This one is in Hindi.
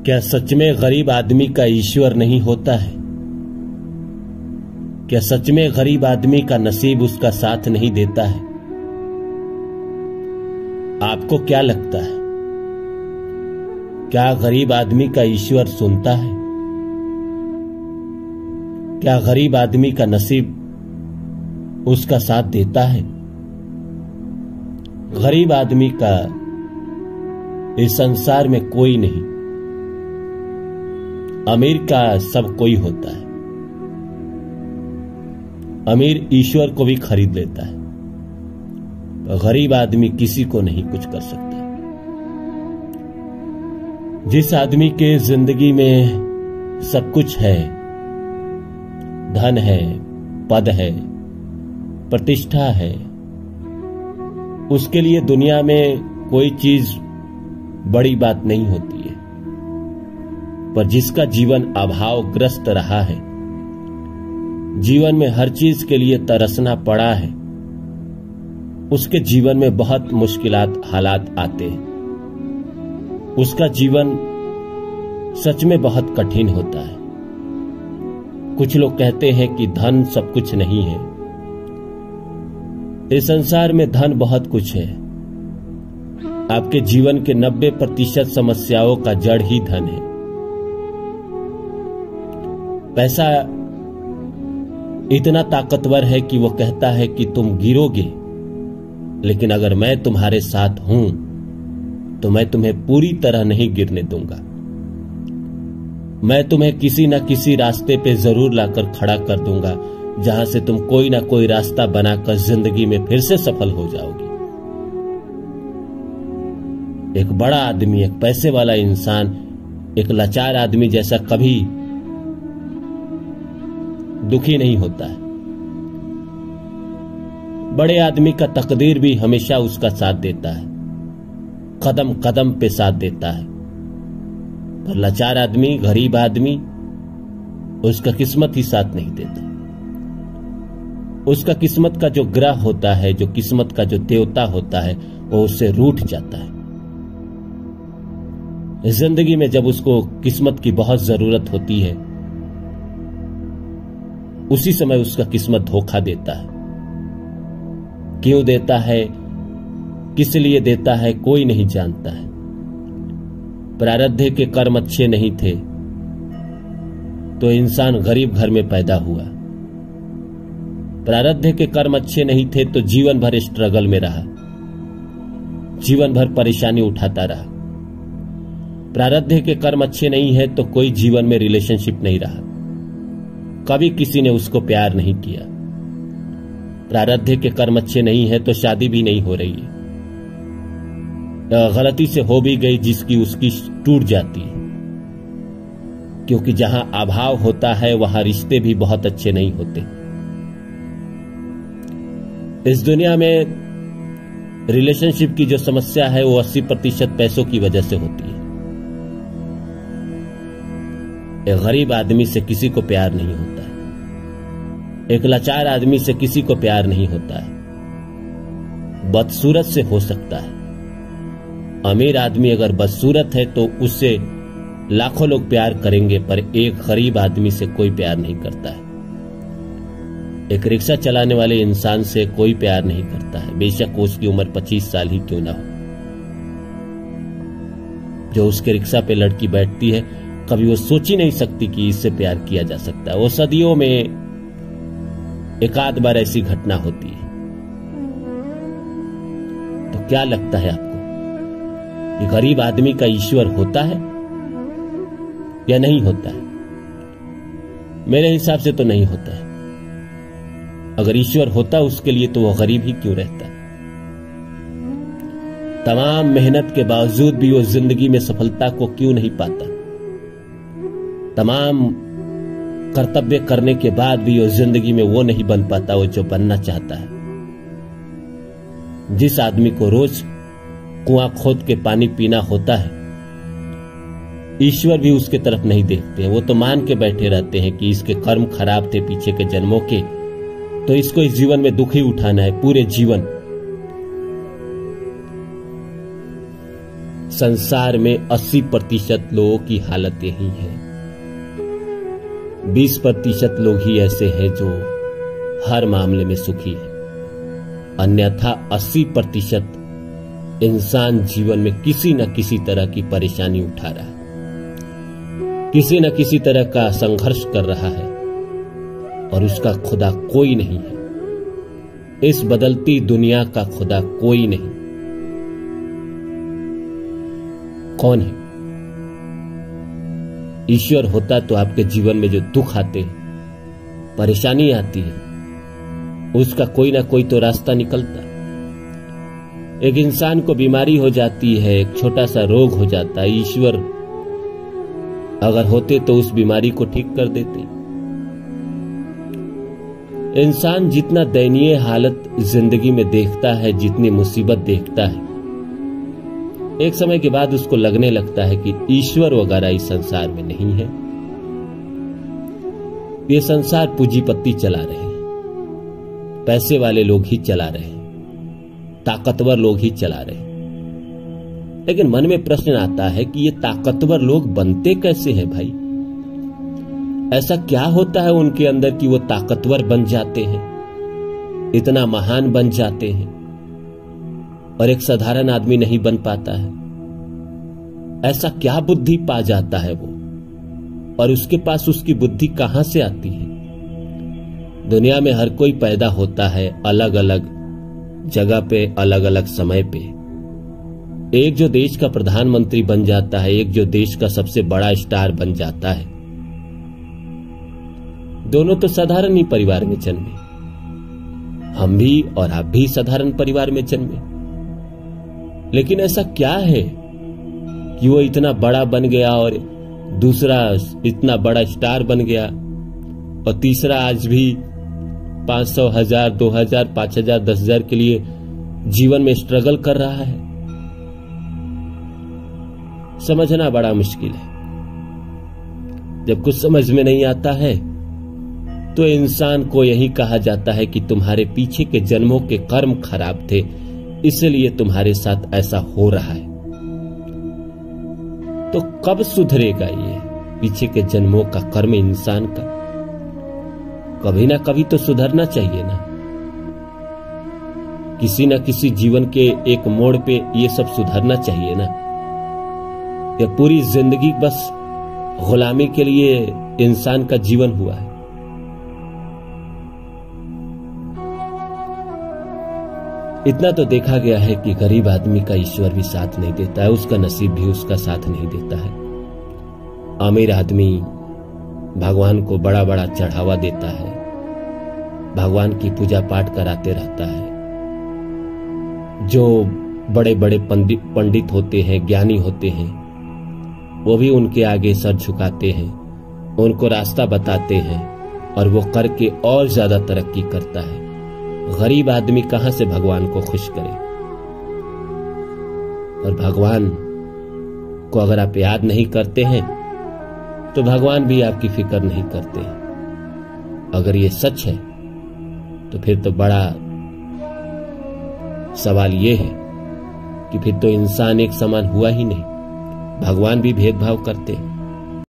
क्या सच में गरीब आदमी का ईश्वर नहीं होता है? क्या सच में गरीब आदमी का नसीब उसका साथ नहीं देता है? आपको क्या लगता है, क्या गरीब आदमी का ईश्वर सुनता है? क्या गरीब आदमी का नसीब उसका साथ देता है? गरीब आदमी का इस संसार में कोई नहीं, अमीर का सब कोई होता है। अमीर ईश्वर को भी खरीद लेता है, तो गरीब आदमी किसी को नहीं कुछ कर सकता। जिस आदमी के जिंदगी में सब कुछ है, धन है, पद है, प्रतिष्ठा है, उसके लिए दुनिया में कोई चीज बड़ी बात नहीं होती है। पर जिसका जीवन अभावग्रस्त रहा है, जीवन में हर चीज के लिए तरसना पड़ा है, उसके जीवन में बहुत मुश्किलात हालात आते हैं। उसका जीवन सच में बहुत कठिन होता है। कुछ लोग कहते हैं कि धन सब कुछ नहीं है। इस संसार में धन बहुत कुछ है। आपके जीवन के 90% समस्याओं का जड़ ही धन है। पैसा इतना ताकतवर है कि वो कहता है कि तुम गिरोगे, लेकिन अगर मैं तुम्हारे साथ हूं तो मैं तुम्हें पूरी तरह नहीं गिरने दूंगा। मैं तुम्हें किसी न किसी रास्ते पे जरूर लाकर खड़ा कर दूंगा, जहां से तुम कोई ना कोई रास्ता बनाकर जिंदगी में फिर से सफल हो जाओगी। एक बड़ा आदमी, एक पैसे वाला इंसान, एक लाचार आदमी जैसा कभी दुखी नहीं होता है। बड़े आदमी का तकदीर भी हमेशा उसका साथ देता है, कदम कदम पे साथ देता है। पर लाचार आदमी, गरीब आदमी, उसका किस्मत ही साथ नहीं देता। उसका किस्मत का जो ग्रह होता है, जो किस्मत का जो देवता होता है, वो उससे रूठ जाता है। जिंदगी में जब उसको किस्मत की बहुत जरूरत होती है, उसी समय उसका किस्मत धोखा देता है। क्यों देता है, किस लिए देता है, कोई नहीं जानता है। प्रारब्ध के कर्म अच्छे नहीं थे तो इंसान गरीब घर में पैदा हुआ। प्रारब्ध के कर्म अच्छे नहीं थे तो जीवन भर स्ट्रगल में रहा, जीवन भर परेशानी उठाता रहा। प्रारब्ध के कर्म अच्छे नहीं है तो कोई जीवन में रिलेशनशिप नहीं रहा, कभी किसी ने उसको प्यार नहीं किया। प्रारब्ध के कर्म अच्छे नहीं है तो शादी भी नहीं हो रही है, गलती से हो भी गई जिसकी उसकी टूट जाती है। क्योंकि जहां अभाव होता है वहां रिश्ते भी बहुत अच्छे नहीं होते। इस दुनिया में रिलेशनशिप की जो समस्या है वो 80% पैसों की वजह से होती है। एक गरीब आदमी से किसी को प्यार नहीं होता है, एक लाचार आदमी से किसी को प्यार नहीं होता है। बदसूरत से हो सकता है। अमीर आदमी अगर बदसूरत है तो उससे लाखों लोग प्यार करेंगे, पर एक गरीब आदमी से कोई प्यार नहीं करता है। एक रिक्शा चलाने वाले इंसान से कोई प्यार नहीं करता है, बेशक उसकी उम्र 25 साल ही क्यों ना हो। जो उसके रिक्शा पे लड़की बैठती है, कभी वो सोच ही नहीं सकती कि इससे प्यार किया जा सकता है। वो सदियों में एक आध बार ऐसी घटना होती है। तो क्या लगता है आपको, ये गरीब आदमी का ईश्वर होता है या नहीं होता है? मेरे हिसाब से तो नहीं होता है। अगर ईश्वर होता उसके लिए तो वह गरीब ही क्यों रहता? तमाम मेहनत के बावजूद भी वो जिंदगी में सफलता को क्यों नहीं पाता? तमाम कर्तव्य करने के बाद भी वो जिंदगी में वो नहीं बन पाता वो जो बनना चाहता है। जिस आदमी को रोज कुआं खोद के पानी पीना होता है, ईश्वर भी उसके तरफ नहीं देखते हैं। वो तो मान के बैठे रहते हैं कि इसके कर्म खराब थे पीछे के जन्मों के, तो इसको इस जीवन में दुख ही उठाना है पूरे जीवन। संसार में 80% लोगों की हालत यही है। 20% लोग ही ऐसे हैं जो हर मामले में सुखी है, अन्यथा 80% इंसान जीवन में किसी न किसी तरह की परेशानी उठा रहा है, किसी न किसी तरह का संघर्ष कर रहा है और उसका खुदा कोई नहीं है। इस बदलती दुनिया का खुदा कोई नहीं। कौन है? ईश्वर होता तो आपके जीवन में जो दुख आते हैं, परेशानी आती है, उसका कोई ना कोई तो रास्ता निकलता। एक इंसान को बीमारी हो जाती है, एक छोटा सा रोग हो जाता है, ईश्वर अगर होते तो उस बीमारी को ठीक कर देते। इंसान जितना दयनीय हालत जिंदगी में देखता है, जितनी मुसीबत देखता है, एक समय के बाद उसको लगने लगता है कि ईश्वर वगैरह इस संसार में नहीं है। ये संसार पूंजीपति चला रहे हैं, पैसे वाले लोग ही चला रहे हैं, ताकतवर लोग ही चला रहे हैं। लेकिन मन में प्रश्न आता है कि ये ताकतवर लोग बनते कैसे हैं भाई? ऐसा क्या होता है उनके अंदर कि वो ताकतवर बन जाते हैं, इतना महान बन जाते हैं और एक साधारण आदमी नहीं बन पाता है? ऐसा क्या बुद्धि पा जाता है वो, और उसके पास उसकी बुद्धि कहां से आती है? दुनिया में हर कोई पैदा होता है अलग अलग जगह पे, अलग अलग समय पे। एक जो देश का प्रधानमंत्री बन जाता है, एक जो देश का सबसे बड़ा स्टार बन जाता है, दोनों तो साधारण ही परिवार में जन्मे। हम भी और आप भी साधारण परिवार में जन्मे। लेकिन ऐसा क्या है कि वो इतना बड़ा बन गया और दूसरा इतना बड़ा स्टार बन गया और तीसरा आज भी 500, 1000, 2000, 5000, 10,000 के लिए जीवन में स्ट्रगल कर रहा है? समझना बड़ा मुश्किल है। जब कुछ समझ में नहीं आता है तो इंसान को यही कहा जाता है कि तुम्हारे पीछे के जन्मों के कर्म खराब थे, इसलिए तुम्हारे साथ ऐसा हो रहा है। तो कब सुधरेगा ये पीछे के जन्मों का कर्म इंसान का? कभी ना कभी तो सुधरना चाहिए ना। किसी न किसी जीवन के एक मोड़ पे ये सब सुधरना चाहिए ना। ये पूरी जिंदगी बस गुलामी के लिए इंसान का जीवन हुआ है। इतना तो देखा गया है कि गरीब आदमी का ईश्वर भी साथ नहीं देता है, उसका नसीब भी उसका साथ नहीं देता है। अमीर आदमी भगवान को बड़ा बड़ा चढ़ावा देता है, भगवान की पूजा पाठ कराते रहता है। जो बड़े बड़े पंडित होते हैं, ज्ञानी होते हैं, वो भी उनके आगे सर झुकाते हैं, उनको रास्ता बताते हैं और वो करके और ज्यादा तरक्की करता है। गरीब आदमी कहां से भगवान को खुश करे? और भगवान को अगर आप याद नहीं करते हैं तो भगवान भी आपकी फिक्र नहीं करते हैं। अगर ये सच है तो फिर तो बड़ा सवाल ये है कि फिर तो इंसान एक समान हुआ ही नहीं, भगवान भी भेदभाव करते हैं।